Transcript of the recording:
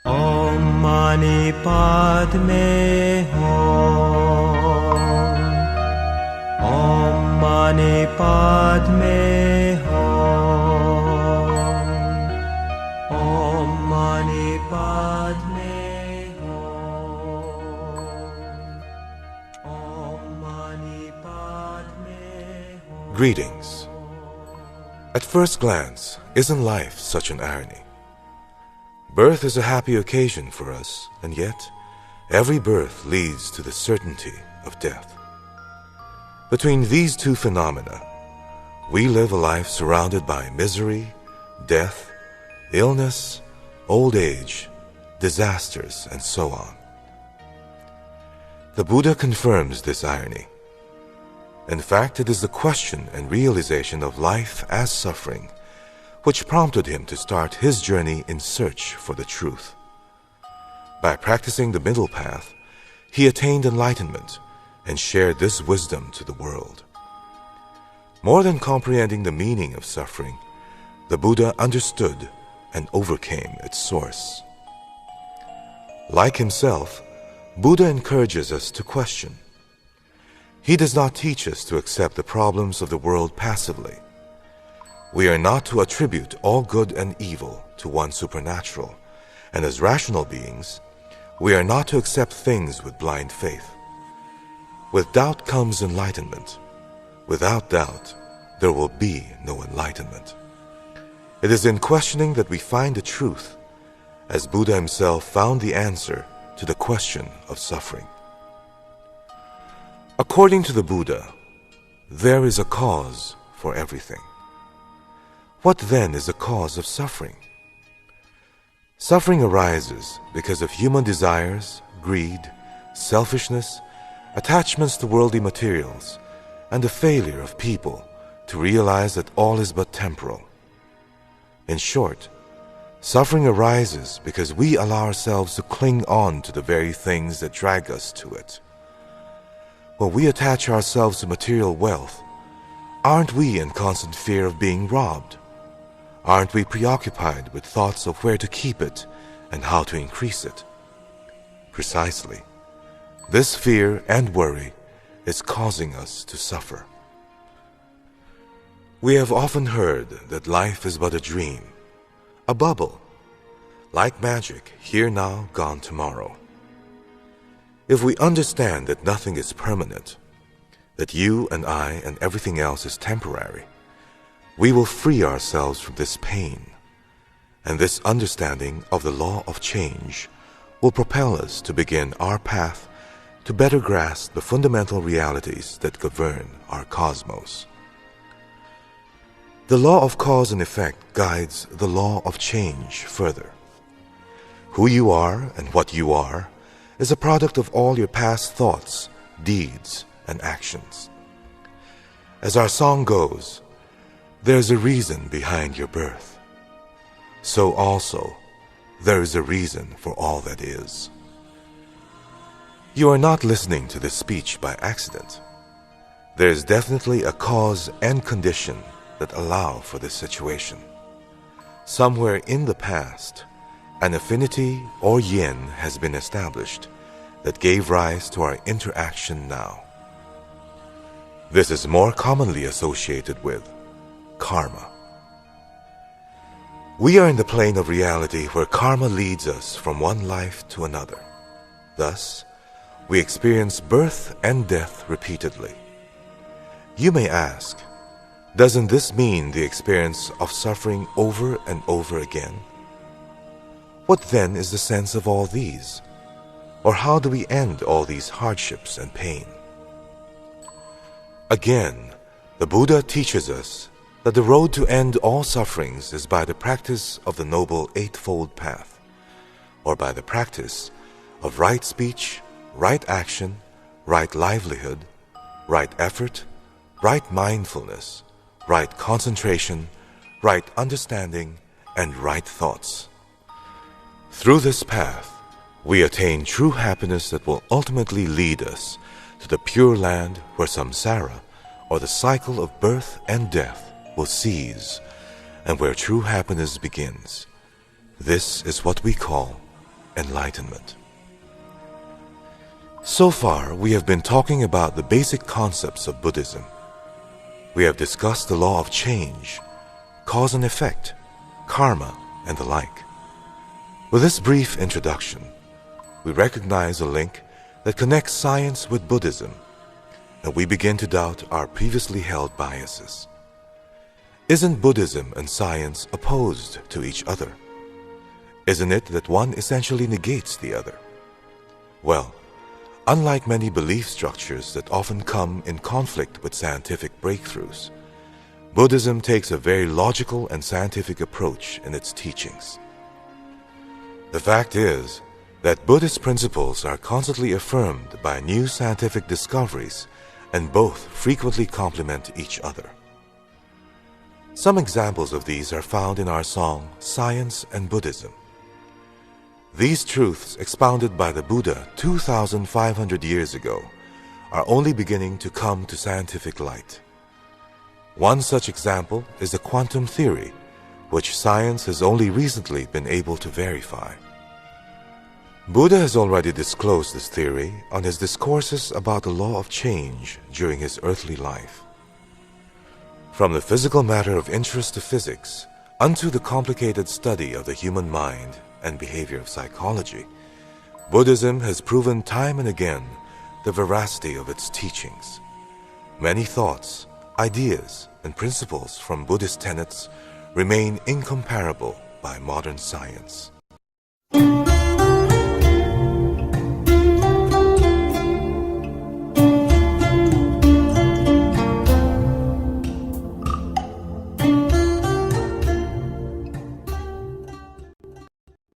Om Mani Padme Hum. Om Mani Padme Hum. Om Mani Padme Hum. Om Mani Padme Hum. Greetings. At first glance, isn't life such an irony? Birth is a happy occasion for us, and yet every birth leads to the certainty of death. Between these two phenomena, we live a life surrounded by misery, death, illness, old age, disasters, and so on. The Buddha confirms this irony. In fact, it is the question and realization of life as suffering which prompted him to start his journey in search for the truth. By practicing the middle path, he attained enlightenment and shared this wisdom to the world. More than comprehending the meaning of suffering, the Buddha understood and overcame its source. Like himself, Buddha encourages us to question. He does not teach us to accept the problems of the world passively. We are not to attribute all good and evil to one supernatural, and as rational beings, we are not to accept things with blind faith. With doubt comes enlightenment. Without doubt, there will be no enlightenment. It is in questioning that we find the truth, as Buddha himself found the answer to the question of suffering. According to the Buddha, there is a cause for everything. What then is the cause of suffering? Suffering arises because of human desires, greed, selfishness, attachments to worldly materials, and the failure of people to realize that all is but temporal. In short, suffering arises because we allow ourselves to cling on to the very things that drag us to it. When we attach ourselves to material wealth, aren't we in constant fear of being robbed? Aren't we preoccupied with thoughts of where to keep it and how to increase it? Precisely. This fear and worry is causing us to suffer. We have often heard that life is but a dream, a bubble, like magic, here now, gone tomorrow. If we understand that nothing is permanent, that you and I and everything else is temporary, we will free ourselves from this pain, and this understanding of the law of change will propel us to begin our path to better grasp the fundamental realities that govern our cosmos. The law of cause and effect guides the law of change further. Who you are and what you are is a product of all your past thoughts, deeds, and actions. As our song goes, there's a reason behind your birth. So also, there is a reason for all that is. You are not listening to this speech by accident. There is definitely a cause and condition that allow for this situation. Somewhere in the past, an affinity or yin has been established that gave rise to our interaction now. This is more commonly associated with karma. We are in the plane of reality where karma leads us from one life to another. Thus, we experience birth and death repeatedly. You may ask, doesn't this mean the experience of suffering over and over again? What then is the sense of all these? Or how do we end all these hardships and pain? Again, the Buddha teaches us that the road to end all sufferings is by the practice of the Noble Eightfold Path, or by the practice of right speech, right action, right livelihood, right effort, right mindfulness, right concentration, right understanding, and right thoughts. Through this path, we attain true happiness that will ultimately lead us to the Pure Land where samsara, or the cycle of birth and death, will cease, and where true happiness begins. This is what we call enlightenment. So far, we have been talking about the basic concepts of Buddhism. We have discussed the law of change, cause and effect, karma, and the like. With this brief introduction, we recognize a link that connects science with Buddhism, and we begin to doubt our previously held biases. Isn't Buddhism and science opposed to each other? Isn't it that one essentially negates the other? Well, unlike many belief structures that often come in conflict with scientific breakthroughs, Buddhism takes a very logical and scientific approach in its teachings. The fact is that Buddhist principles are constantly affirmed by new scientific discoveries, and both frequently complement each other. Some examples of these are found in our song, Science and Buddhism. These truths expounded by the Buddha 2,500 years ago are only beginning to come to scientific light. One such example is the quantum theory, which science has only recently been able to verify. Buddha has already disclosed this theory on his discourses about the law of change during his earthly life. From the physical matter of interest to physics, unto the complicated study of the human mind and behavior of psychology, Buddhism has proven time and again the veracity of its teachings. Many thoughts, ideas, and principles from Buddhist tenets remain incomparable by modern science.